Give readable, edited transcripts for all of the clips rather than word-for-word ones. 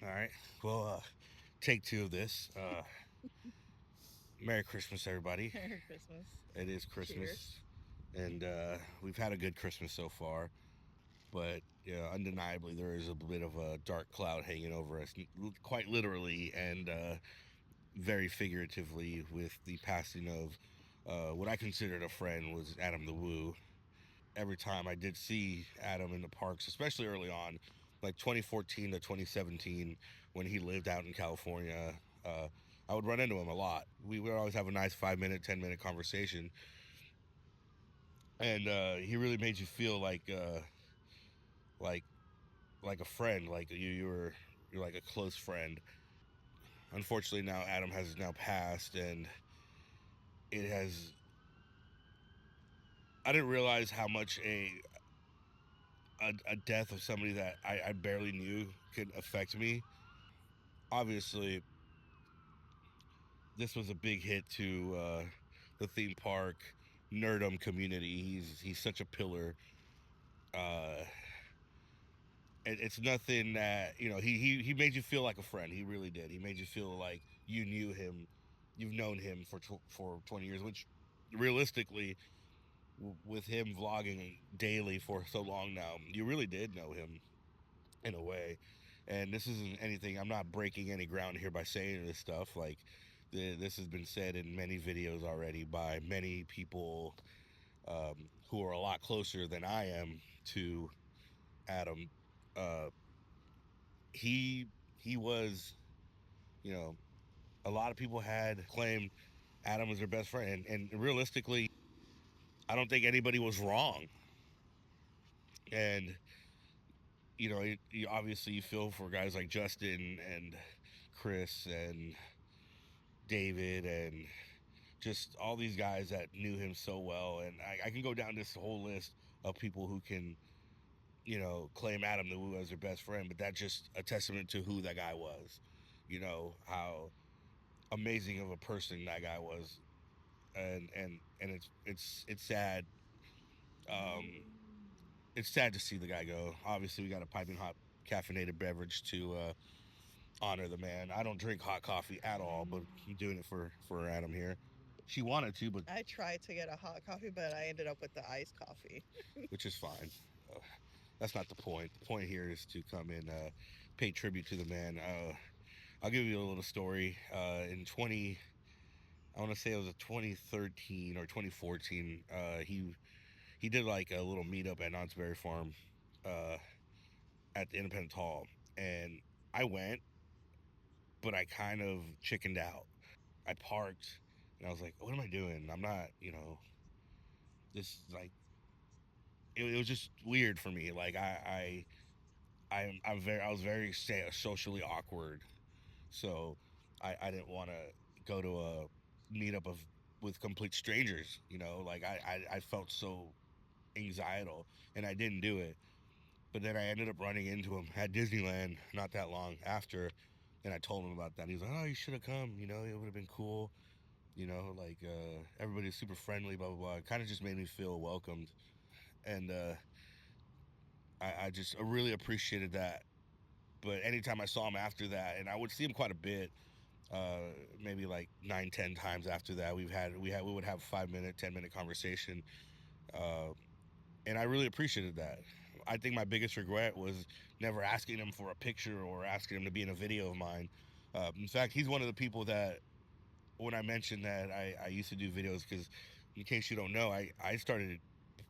All right. Well, take two of this. Merry Christmas, everybody. Merry Christmas. It is Cheers. Christmas, and we've had a good Christmas so far. But undeniably, there is a bit of a dark cloud hanging over us, quite literally and very figuratively, with the passing of what I considered a friend was Adam the Woo. Every time I did see Adam in the parks, especially early on, like 2014 to 2017, when he lived out in California, I would run into him a lot. We would always have a nice 5 minute, 10 minute conversation, and he really made you feel like like a friend, like you're like a close friend. Unfortunately, now Adam has now passed, and it has. I didn't realize how much a death of somebody that I barely knew could affect me. Obviously, this was a big hit to the theme park nerdum community. He's such a pillar. Uh, it's nothing that he made you feel like a friend. He really did. He made you feel like you knew him. You've known him for 20 years, which realistically, with him vlogging daily for so long now, you really did know him in a way. And this isn't anything. I'm not breaking any ground here by saying this stuff. Like this has been said in many videos already by many people who are a lot closer than I am to Adam. Uh, he he was, you know, a lot of people had claimed Adam was their best friend, and realistically, I don't think anybody was wrong. And obviously you feel for guys like Justin and Chris and David and just all these guys that knew him so well. And I can go down this whole list of people who can, claim Adam the Woo as their best friend, but that's just a testament to who that guy was. How amazing of a person that guy was. And it's sad. Um, it's sad to see the guy go. Obviously, we got a piping hot caffeinated beverage to honor the man. I don't drink hot coffee at all, but I'm doing it for Adam here. She wanted to, but I tried to get a hot coffee, but I ended up with the iced coffee. which is fine. Uh, that's not the point. The point here is to come and pay tribute to the man. I'll give you a little story. In 20, I want to say it was a 2013 or 2014. He did like a little meetup at Knott's Berry Farm, uh, at the Independence Hall, and I went, but I kind of chickened out. I parked, and I was like, "What am I doing? I'm not, this like." It was just weird for me. Like I was very socially awkward, so I didn't want to go to a meetup of with complete strangers. Like I felt so anxietal, and I didn't do it. But then I ended up running into him at Disneyland not that long after, and I told him about that. He was like, "Oh, you should have come. It would have been cool. Like everybody's super friendly, blah blah blah." It kind of just made me feel welcomed, and I just I really appreciated that. But anytime I saw him after that, and I would see him quite a bit, maybe like 9, 10 times after that, we would have 5 minute, 10 minute conversation, uh, and I really appreciated that. I think my biggest regret was never asking him for a picture or asking him to be in a video of mine. In fact, he's one of the people that when I mentioned that I used to do videos, because in case you don't know, I started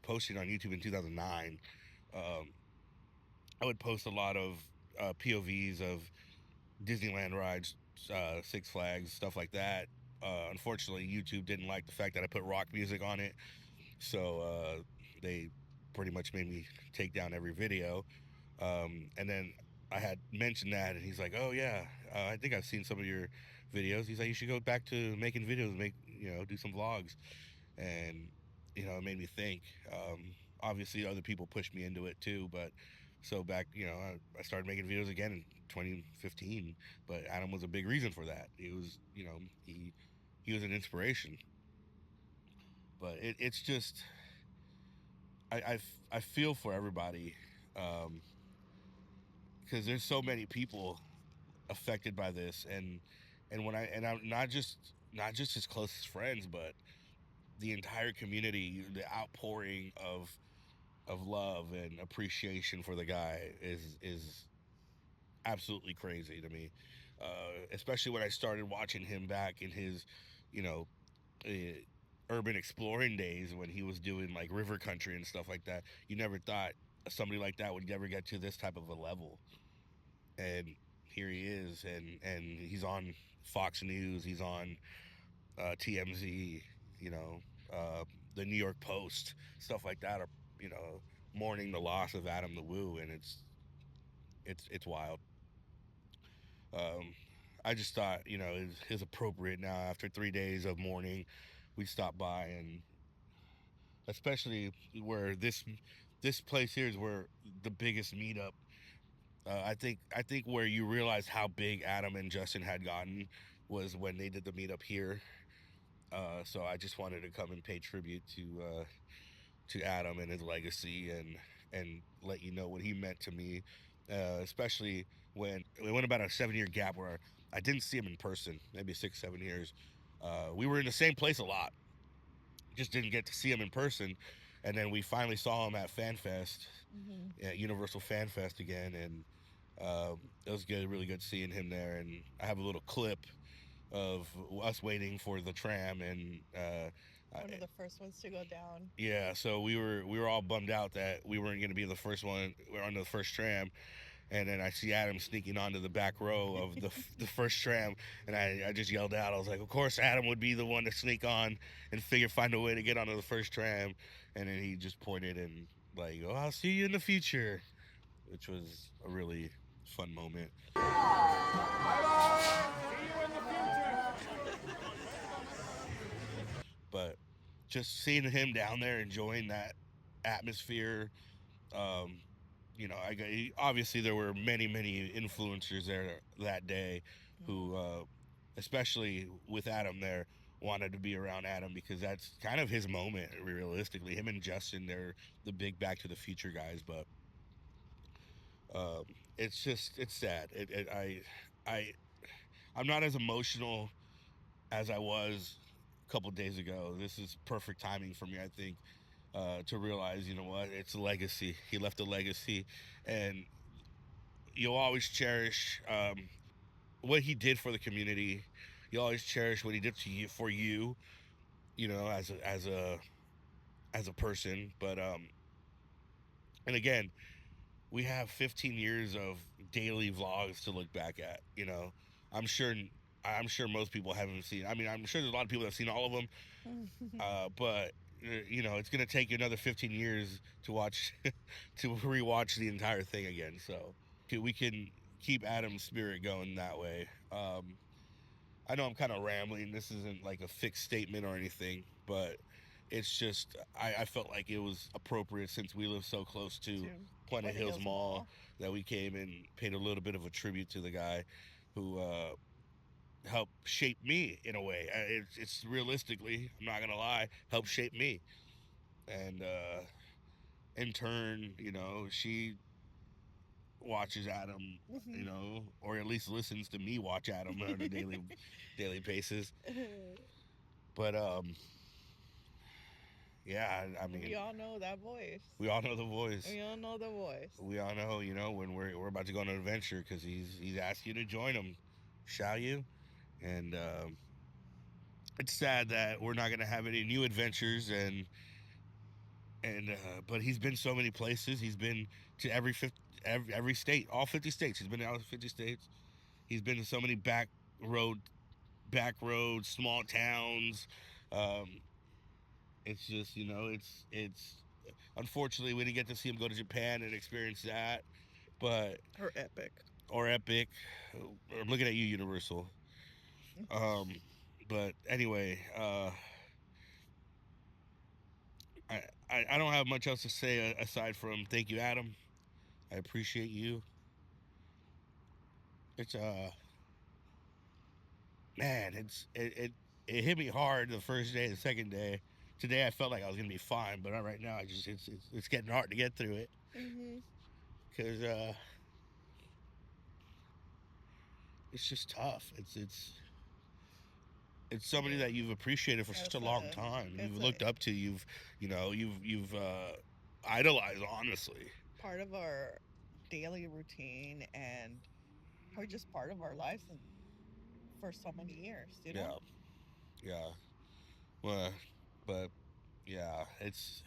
posting on YouTube in 2009. Um, I would post a lot of POVs of Disneyland rides, Six Flags, stuff like that. Unfortunately, YouTube didn't like the fact that I put rock music on it, so they pretty much made me take down every video. And then I had mentioned that, and he's like, "Oh yeah, I think I've seen some of your videos." He's like, "You should go back to making videos, do some vlogs." And it made me think. Obviously, other people pushed me into it too, but so back, I started making videos again in 2015. But Adam was a big reason for that. He was, he was an inspiration. But it's just I feel for everybody, because there's so many people. affected by this, and when I'm not just his closest friends, but the entire community, the outpouring of love and appreciation for the guy is absolutely crazy to me. Especially when I started watching him back in his, you know, uh, urban exploring days when he was doing like river country and stuff like that. You never thought somebody like that would ever get to this type of a level, and here he is, and he's on Fox News, he's on TMZ, you know, the New York Post, stuff like that, are you know mourning the loss of Adam the Woo, and it's wild. Um, I just thought, is appropriate now after 3 days of mourning, we stopped by, and especially where this place here is where the biggest meetup. I think where you realize how big Adam and Justin had gotten was when they did the meetup here. So I just wanted to come and pay tribute to Adam and his legacy, and let you know what he meant to me, especially when it went about a 7 year gap where I didn't see him in person, maybe 6 7 years. We were in the same place a lot, just didn't get to see him in person, and then we finally saw him at FanFest, Hmm. at Universal Fan Fest again, and it was good, really good seeing him there. And I have a little clip of us waiting for the tram, and One of the first ones to go down. yeah, so we were all bummed out that we weren't going to be the first one. We're on the first tram, and then I see Adam sneaking onto the back row of the first tram, and I just yelled out. I was like, "Of course, Adam would be the one to sneak on and find a way to get onto the first tram." And then he just pointed and like, "Oh, I'll see you in the future," which was a really fun moment. But just seeing him down there enjoying that atmosphere, um, obviously there were many influencers there that day who, especially with Adam there, wanted to be around Adam because that's kind of his moment. Realistically, him and Justin, they're the big Back to the Future guys, but um, it's sad. I I'm not as emotional as I was a couple days ago. This is perfect timing for me, I think, to realize, you know what, it's a legacy. He left a legacy, and you'll always cherish what he did for the community. You always cherish what he did to you for you, as a person. But and again, we have 15 years of daily vlogs to look back at. I'm sure. I'm sure most people haven't seen. I mean, I'm sure there's a lot of people that have seen all of them, but it's gonna take you another 15 years to watch to rewatch the entire thing again. So we can keep Adam's spirit going that way. I know I'm kind of rambling. This isn't like a fixed statement or anything, but it's just I felt like it was appropriate since we live so close to To Planet Planet Hills Hills Mall Mall. that we came and paid a little bit of a tribute to the guy who helped shape me in a way. It's realistically, I'm not gonna lie, helped shape me, and in turn, she watches Adam, Mhm. or at least listens to me watch Adam on a daily basis. But yeah, I We mean, all know that voice. we all know the voice. We all know the voice. We all know, when we're about to go on an adventure because he's asked you to join him, shall you? And it's sad that we're not gonna have any new adventures, and but he's been so many places. He's been to every state, all 50 states. He's been to all 50 states. He's been to so many back roads, small towns. Um, it's just, it's unfortunately we didn't get to see him go to Japan and experience that, but Or epic. or Epic. I'm looking at you, Universal. Um, but anyway, I don't have much else to say aside from thank you, Adam. I appreciate you. It's man, it hit me hard the first day, the second day. Today I felt like I was gonna be fine, but right now it's getting hard to get through it Hmm. because it's just tough. It's somebody that you've appreciated for such a long time. You've looked up to. You've idolized, honestly. Part of our daily routine and probably just part of our lives for so many years. You know. Yeah. Well, but yeah, it's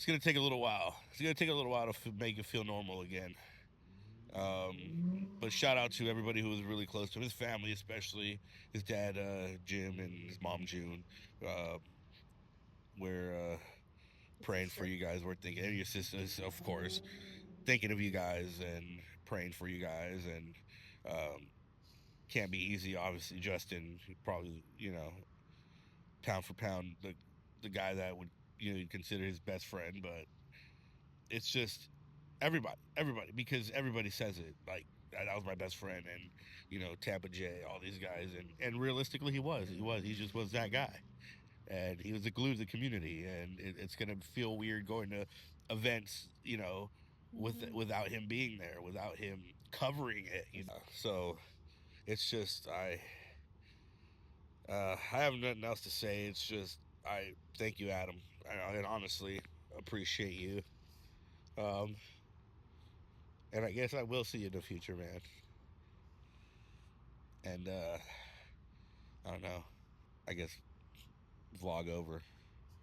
gonna take a little while. It's gonna take a little while to make it feel normal again. But shout out to everybody who was really close to him, his family especially, his dad Jim and his mom June. We're praying for you guys. We're thinking, and your sisters, of course, thinking of you guys and praying for you guys. And can't be easy, obviously. Justin, probably, pound for pound, the guy that would you'd consider his best friend, but it's just everybody, because everybody says it like that was my best friend, and Tampa J, all these guys, and realistically, he just was that guy, and he was the glue of the community, and it's gonna feel weird going to events, without him being there, without him covering it. So it's just I have nothing else to say. It's just I thank you, Adam. I honestly appreciate you. Um, and I guess I will see you in the future, man. And I don't know. I guess vlog over.